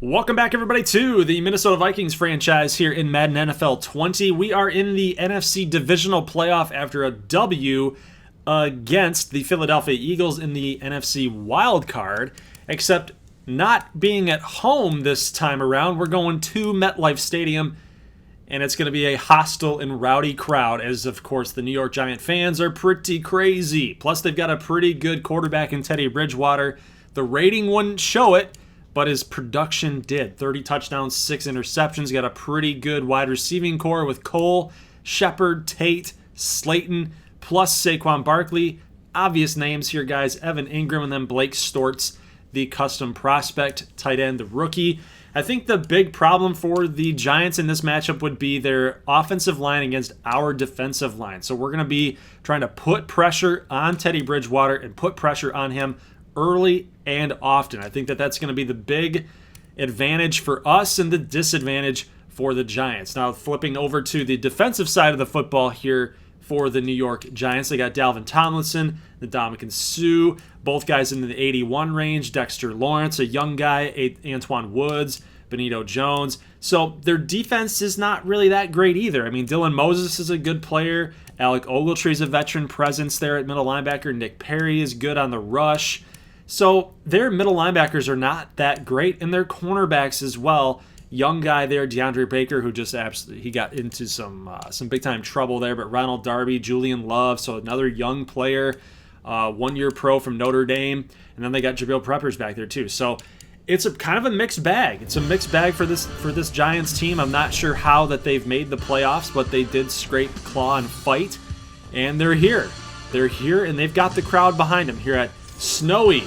Welcome back, everybody, to the Minnesota Vikings franchise here in Madden NFL 20. We are in the NFC Divisional Playoff after a W against the Philadelphia Eagles in the NFC Wild Card, except not being at home this time around. We're going to MetLife Stadium, and it's going to be a hostile and rowdy crowd, as, of course, the New York Giant fans are pretty crazy. Plus, they've got a pretty good quarterback in Teddy Bridgewater. The rating wouldn't show it, but his production did. 30 touchdowns, 6 interceptions. Got a pretty good wide receiving core with Cole, Shepard, Tate, Slayton, plus Saquon Barkley. Obvious names here, guys. Evan Ingram, and then Blake Stortz, the custom prospect, tight end, the rookie. I think the big problem for the Giants in this matchup would be their offensive line against our defensive line. So we're going to be trying to put pressure on Teddy Bridgewater and put pressure on him early and often. I think that that's going to be the big advantage for us and the disadvantage for the Giants. Now, flipping over to the defensive side of the football here for the New York Giants, they got Dalvin Tomlinson, Ndamukong Suh, both guys in the 81 range, Dexter Lawrence, a young guy, Antoine Woods, Benito Jones. So their defense is not really that great either. I mean, Dylan Moses is a good player. Alec Ogletree's a veteran presence there at middle linebacker. Nick Perry is good on the rush. So their middle linebackers are not that great, and their cornerbacks as well. Young guy there, DeAndre Baker, who just absolutely he got into some big time trouble there. But Ronald Darby, Julian Love, so another young player, 1-year pro from Notre Dame, and then they got Jabril Peppers back there too. So it's a kind of a mixed bag. It's a mixed bag for this Giants team. I'm not sure how that they've made the playoffs, but they did scrape, claw, and fight, and they're here. They're here, and they've got the crowd behind them here at snowy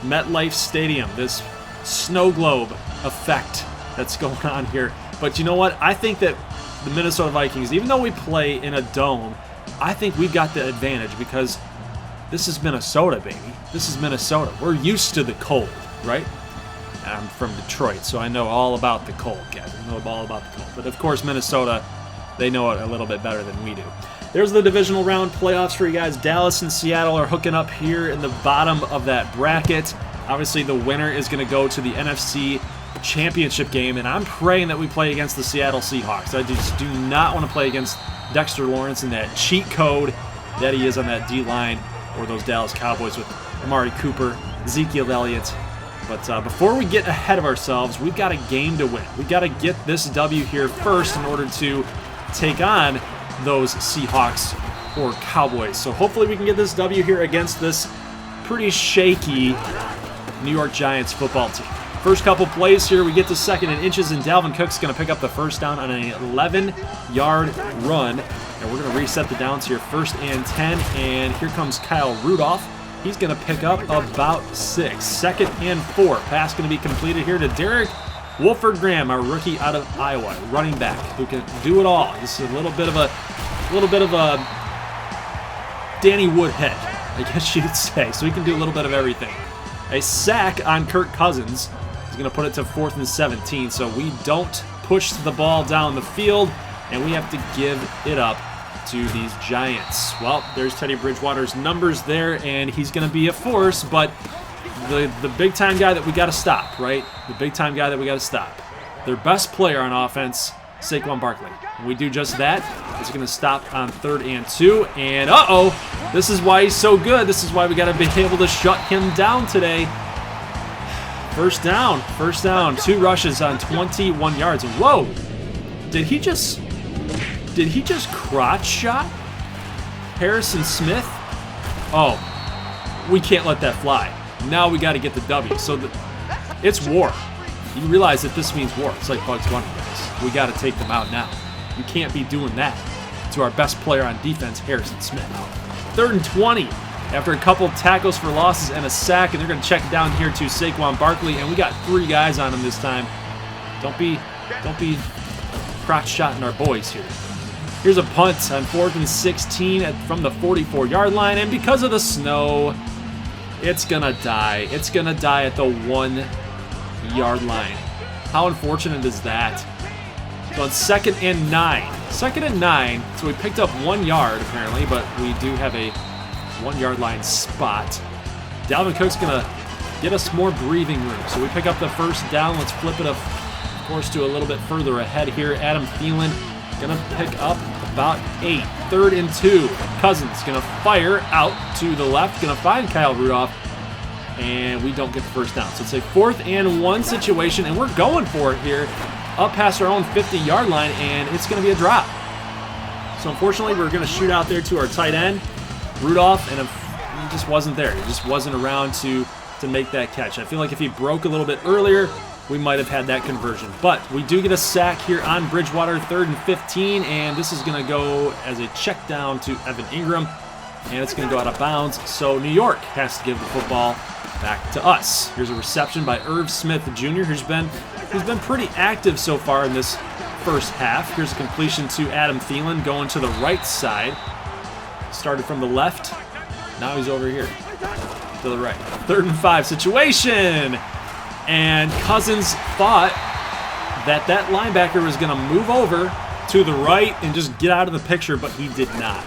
MetLife Stadium, this snow globe effect that's going on here. But you know what? I think that the Minnesota Vikings, even though we play in a dome, I think we've got the advantage because this is Minnesota, baby. This is Minnesota. We're used to the cold, right? I'm from Detroit, so I know all about the cold, guys. I know all about the cold. But of course, Minnesota, they know it a little bit better than we do. There's the divisional round playoffs for you guys. Dallas and Seattle are hooking up here in the bottom of that bracket. Obviously, the winner is going to go to the NFC Championship game, and I'm praying that we play against the Seattle Seahawks. I just do not want to play against Dexter Lawrence and that cheat code that he is on that D-line, or those Dallas Cowboys with Amari Cooper, Ezekiel Elliott. But before we get ahead of ourselves, we've got a game to win. We've got to get this W here first in order to take on those Seahawks or Cowboys. So hopefully we can get this W here against this pretty shaky New York Giants football team. First couple plays here, we get to 2nd and inches, and Dalvin Cook's going to pick up the first down on an 11-yard run. And we're going to reset the downs here, 1st and 10, and here comes Kyle Rudolph. He's going to pick up about 6. 2nd and 4. Pass going to be completed here to Derek Wolford Graham, our rookie out of Iowa, running back who can do it all. This is a little bit of a Danny Woodhead, I guess you'd say. So he can do a little bit of everything. A sack on Kirk Cousins is going to put it to 4th and 17. So we don't push the ball down the field, and we have to give it up to these Giants. Well, there's Teddy Bridgewater's numbers there, and he's going to be a force, but the big-time guy that we got to stop, right? The big-time guy that we got to stop. Their best player on offense, Saquon Barkley. When we do just that, it's going to stop on 3rd and 2. And uh-oh, this is why he's so good. This is why we got to be able to shut him down today. First down. 2 rushes on 21 yards. Whoa! Did he just crotch shot Harrison Smith? Oh, we can't let that fly. Now we got to get the W. So it's war. You realize that this means war. It's like Bugs Bunny, guys. We got to take them out now. You can't be doing that to our best player on defense, Harrison Smith. 3rd and 20 after a couple tackles for losses and a sack, and they're going to check it down here to Saquon Barkley, and we got 3 guys on him this time. Don't be crotch-shotting our boys here. Here's a punt on 4th and 16 from the 44-yard line, and because of the snow, it's going to die. It's going to die at the 1-yard line. How unfortunate is that? So on 2nd and 9. 2nd and 9, so we picked up 1 yard apparently, but we do have a 1-yard line spot. Dalvin Cook's going to get us more breathing room. So we pick up the first down. Let's flip it, of course, to a little bit further ahead here. Adam Thielen going to pick up about 8. 3rd and 2. Cousins going to fire out to the left. Going to find Kyle Rudolph. And we don't get the first down. So it's a 4th and 1 situation, and we're going for it here up past our own 50-yard line, and it's going to be a drop. So unfortunately, we're going to shoot out there to our tight end, Rudolph, and he just wasn't there. He just wasn't around to make that catch. I feel like if he broke a little bit earlier, we might have had that conversion. But we do get a sack here on Bridgewater, 3rd and 15, and this is going to go as a check down to Evan Ingram, and it's going to go out of bounds. So New York has to give the football back to us. Here's a reception by Irv Smith Jr., who's been pretty active so far in this first half. Here's a completion to Adam Thielen going to the right side. Started from the left. Now he's over here to the right. 3rd and 5 situation. And Cousins thought that linebacker was going to move over to the right and just get out of the picture, but he did not.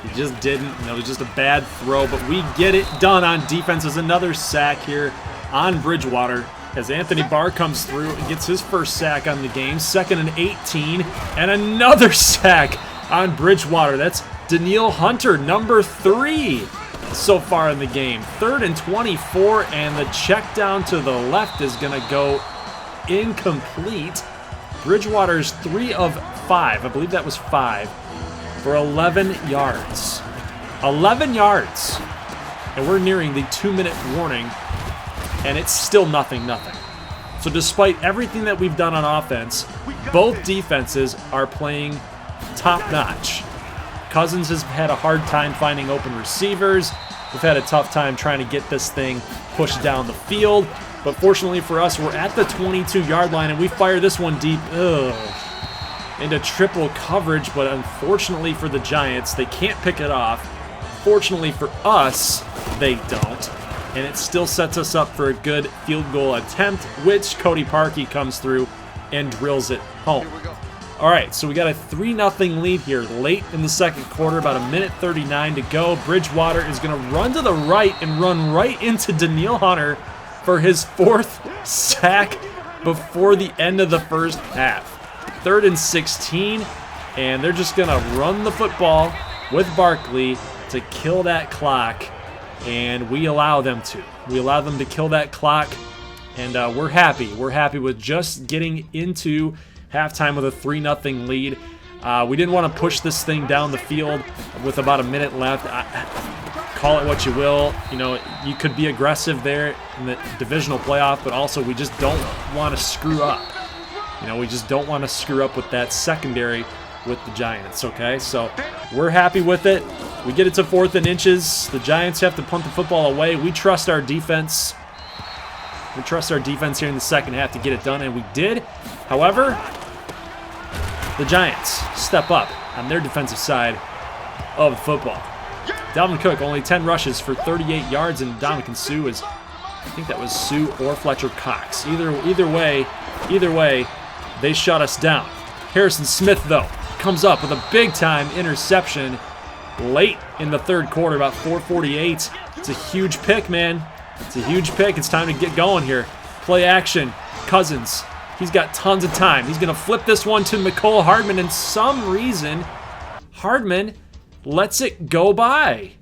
He just didn't. It was just a bad throw, but we get it done on defense. As another sack here on Bridgewater as Anthony Barr comes through and gets his first sack on the game. 2nd and 18, and another sack on Bridgewater. That's Danielle Hunter, number 3 so far in the game. 3rd and 24, and the check down to the left is going to go incomplete. Bridgewater's 3 of 5. I believe that was 5 for 11 yards. 11 yards. And we're nearing the 2-minute warning, and it's still nothing. So despite everything that we've done on offense, both defenses are playing top-notch. Cousins has had a hard time finding open receivers. We've had a tough time trying to get this thing pushed down the field. But fortunately for us, we're at the 22-yard line, and we fire this one deep into triple coverage. But unfortunately for the Giants, they can't pick it off. Fortunately for us, they don't. And it still sets us up for a good field goal attempt, which Cody Parkey comes through and drills it home. All right, so we got a 3-0 lead here late in the second quarter, about 1:39 to go. Bridgewater is going to run to the right and run right into Danielle Hunter for his 4th sack before the end of the first half. 3rd and 16, and they're just going to run the football with Barkley to kill that clock, and we allow them to. We allow them to kill that clock, and we're happy. We're happy with just getting into halftime with a 3-0 lead. We didn't want to push this thing down the field with about a minute left. Call it what you will. You know, you could be aggressive there in the divisional playoff, but also we just don't want to screw up. You know, we just don't want to screw up with that secondary with the Giants, okay? So we're happy with it. We get it to 4th and inches. The Giants have to punt the football away. We trust our defense. We trust our defense here in the second half to get it done, and we did. However, the Giants step up on their defensive side of football. Dalvin Cook, only 10 rushes for 38 yards, and Dominican Sue is, I think that was Sue or Fletcher Cox. Either way, they shut us down. Harrison Smith, though, comes up with a big-time interception late in the third quarter, about 4:48. It's a huge pick, man. It's a huge pick. It's time to get going here. Play action. Cousins. He's got tons of time. He's going to flip this one to Mecole Hardman, and some reason, Hardman lets it go by.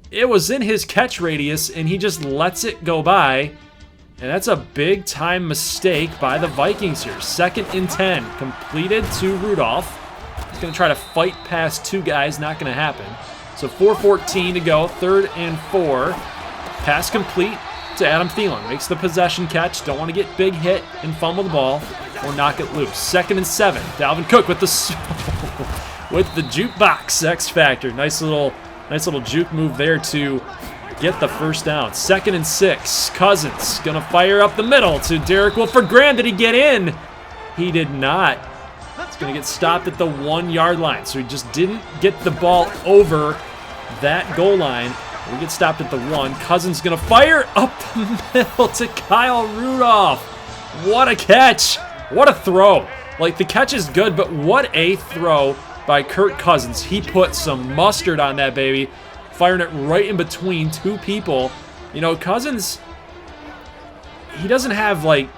It was in his catch radius, and he just lets it go by. And that's a big-time mistake by the Vikings here. 2nd and 10, completed to Rudolph. He's going to try to fight past 2 guys. Not going to happen. So 4:14 to go, 3rd and 4. Pass complete to Adam Thielen. Makes the possession catch. Don't want to get big hit and fumble the ball or knock it loose. 2nd and 7. Dalvin Cook with the with the jukebox X Factor. Nice little juke move there to get the first down. 2nd and 6. Cousins gonna fire up the middle to Derek Wilford Graham. Did he get in? He did not. It's gonna get stopped at the 1-yard line. So he just didn't get the ball over that goal line. We get stopped at the 1. Cousins gonna fire up the middle to Kyle Rudolph. What a catch! What a throw! Like, the catch is good, but what a throw by Kirk Cousins. He put some mustard on that baby, firing it right in between 2 people. You know, Cousins he doesn't have like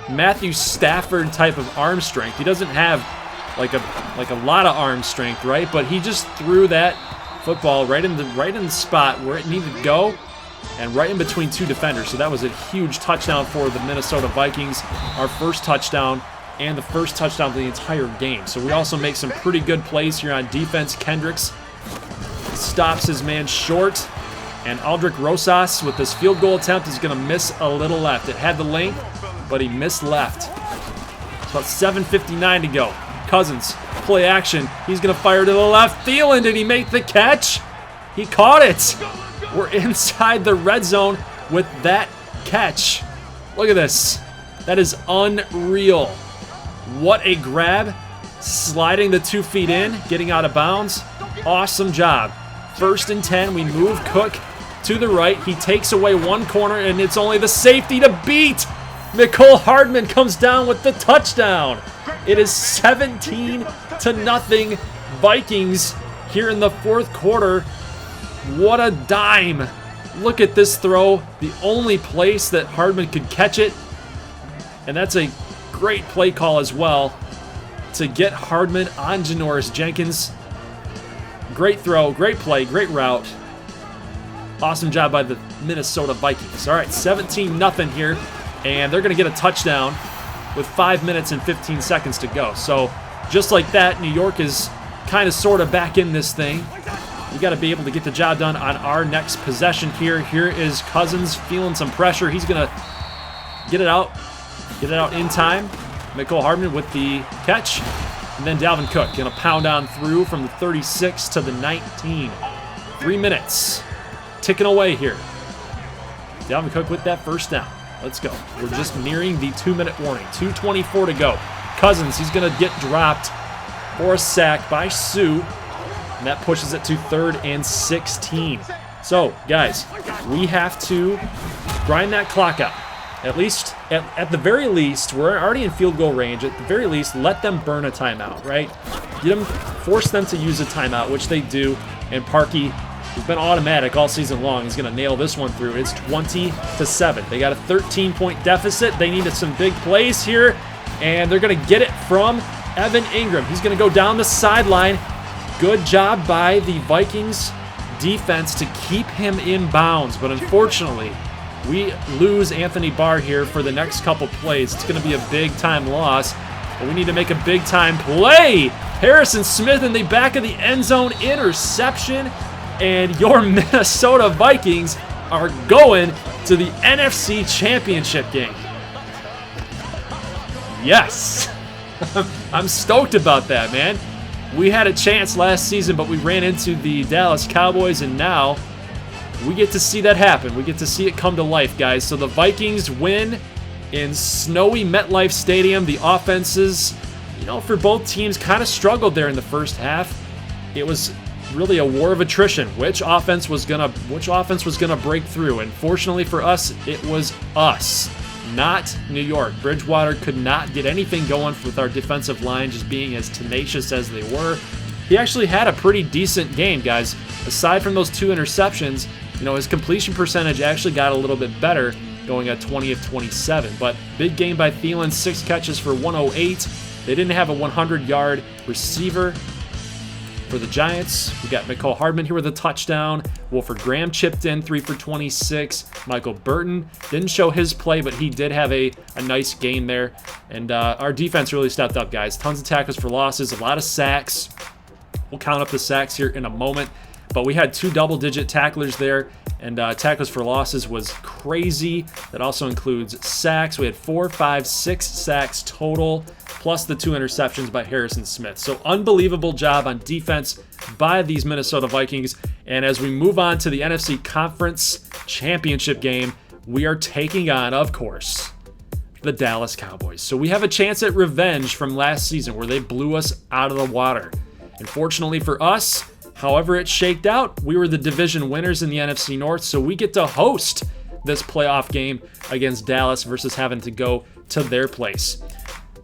Matthew Stafford type of arm strength. He doesn't have like a lot of arm strength, right? But he just threw that football right in the spot where it needed to go, and right in between two defenders. So that was a huge touchdown for the Minnesota Vikings, our first touchdown and the first touchdown of the entire game. So we also make some pretty good plays here on defense. Kendricks stops his man short, and Aldrick Rosas with this field goal attempt is going to miss a little left. It had the length, but he missed left. It's about 7:59 to go. Cousins, play action. He's going to fire to the left. Thielen, did he make the catch? He caught it. We're inside the red zone with that catch. Look at this. That is unreal. What a grab. Sliding the 2 feet in, getting out of bounds. Awesome job. 1st and 10. We move Cook to the right. He takes away one corner, and it's only the safety to beat. Mecole Hardman comes down with the touchdown. It is 17-0 Vikings here in the 4th quarter. What a dime. Look at this throw. The only place that Hardman could catch it. And that's a great play call as well to get Hardman on Janoris Jenkins. Great throw, great play, great route. Awesome job by the Minnesota Vikings. All right, 17-0 here. And they're going to get a touchdown with 5 minutes and 15 seconds to go. So just like that, New York is kind of sort of back in this thing. We got to be able to get the job done on our next possession here. Here is Cousins feeling some pressure. He's going to get it out in time. Mecole Hardman with the catch. And then Dalvin Cook going to pound on through from the 36 to the 19. 3 minutes ticking away here. Dalvin Cook with that first down. Let's go. We're just nearing the 2-minute warning. 2:24 to go. Cousins, he's going to get dropped for a sack by Sue. And that pushes it to 3rd and 16. So, guys, we have to grind that clock out. At least, at the very least, we're already in field goal range. At the very least, let them burn a timeout, right? Force them to use a timeout, which they do. And Parkey, who's been automatic all season long, he's going to nail this one through. It's 20-7. They got a 13-point deficit. They needed some big plays here, and they're going to get it from Evan Ingram. He's going to go down the sideline. Good job by the Vikings defense to keep him in bounds, but unfortunately, we lose Anthony Barr here for the next couple plays. It's going to be a big-time loss, but we need to make a big-time play. Harrison Smith in the back of the end zone, interception, and your Minnesota Vikings are going to the NFC Championship game. Yes. I'm stoked about that, man. We had a chance last season, but we ran into the Dallas Cowboys, and now we get to see that happen. We get to see it come to life, guys. So the Vikings win in snowy MetLife Stadium. The offenses, for both teams kind of struggled there in the first half. It was really a war of attrition. Which offense was gonna break through? And fortunately for us, it was us, not New York. Bridgewater could not get anything going with our defensive line, just being as tenacious as they were. He actually had a pretty decent game, guys. Aside from those 2 interceptions, his completion percentage actually got a little bit better, going at 20 of 27. But big game by Thielen, 6 catches for 108. They didn't have a 100-yard receiver for the Giants. We got Mecole Hardman here with a touchdown. Wolford Graham chipped in, 3 for 26. Michael Burton didn't show his play, but he did have a nice game there. And our defense really stepped up, guys. Tons of tackles for losses, a lot of sacks. We'll count up the sacks here in a moment. But we had 2 double-digit tacklers there, and tackles for losses was crazy. That also includes sacks. We had 4, 5, 6 sacks total, plus the 2 interceptions by Harrison Smith. So unbelievable job on defense by these Minnesota Vikings. And as we move on to the NFC Conference Championship game, we are taking on, of course, the Dallas Cowboys. So we have a chance at revenge from last season where they blew us out of the water. And fortunately for us, however it shaked out, we were the division winners in the NFC North, so we get to host this playoff game against Dallas versus having to go to their place.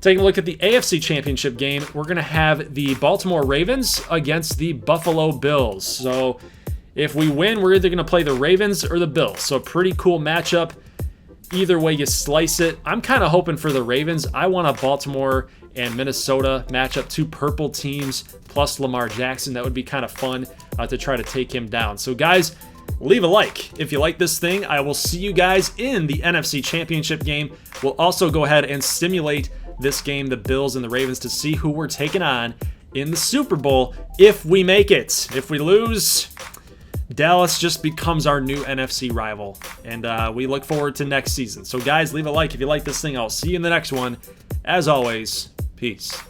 Taking a look at the AFC Championship game, we're going to have the Baltimore Ravens against the Buffalo Bills. So if we win, we're either going to play the Ravens or the Bills. So a pretty cool matchup. Either way you slice it, I'm kind of hoping for the Ravens. I want a Baltimore and Minnesota matchup, 2 purple teams plus Lamar Jackson. That would be kind of fun to try to take him down. So guys, leave a like if you like this thing. I will see you guys in the NFC Championship game. We'll also go ahead and simulate this game, the Bills and the Ravens, to see who we're taking on in the Super Bowl if we make it. If we lose, Dallas just becomes our new NFC rival, and we look forward to next season. So guys, leave a like if you like this thing. I'll see you in the next one. As always, peace.